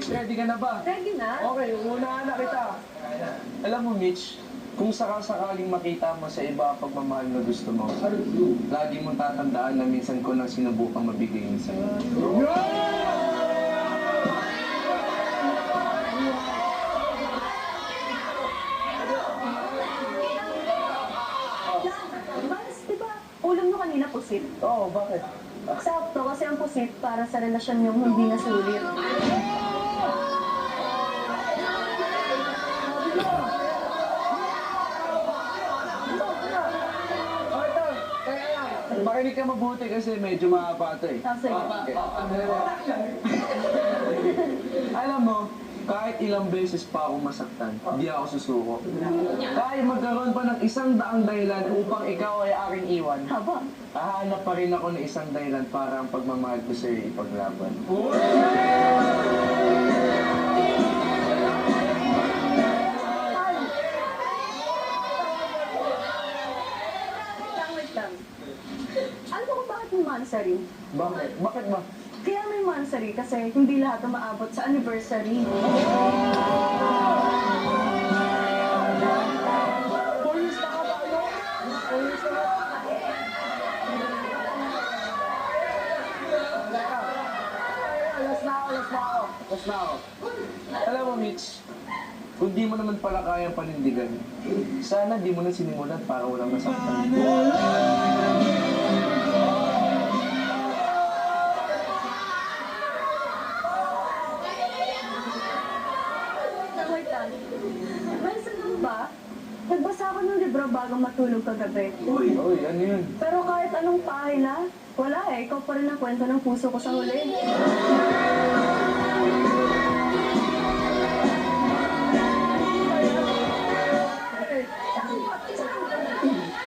ready ka na ba? Ready na? Okay, unahan na kita. Alam mo, Mitch, kung sakasakaling makita mo sa iba ang pagmamahal na gusto mo, lagi mong tatandaan na minsan ko nang sinubukang mabigay yun sa'yo. Mas, di ba, ulam nyo kanina pusit? Oo, bakit? Sakto kasi ang pusit para sa relasyon yung hindi nasulit. Makinig ka mabuti kasi medyo mahaba ito eh. Sige. Alam mo, kahit ilang beses pa ako masaktan, di ako susuko. Kahit magkaroon pa ng 100 dahilan upang ikaw ay aking iwan, Haba. hahanap pa rin ako ng isang dahilan para ang pagmamahal ko sa'yo ipaglaban. Wait lang. Alam mo kung bakit may mansary? Bakit? Bakit ba? Kaya may mansary kasi hindi lahat umaabot sa anniversary. Police na ka ba? Police na ka? Alas na ako. Alam mo, Mitch, kung di mo naman pala kayang panindigan, sana di mo na sinimulan para walang nasaktan. Wait lang. Wilson lang ba? Nagbasa ako ng libro bago matulog kagabi. Uy, ano yun? Pero kahit anong pahina, wala eh. Ikaw pa rin ang kwento ng puso ko sa huli.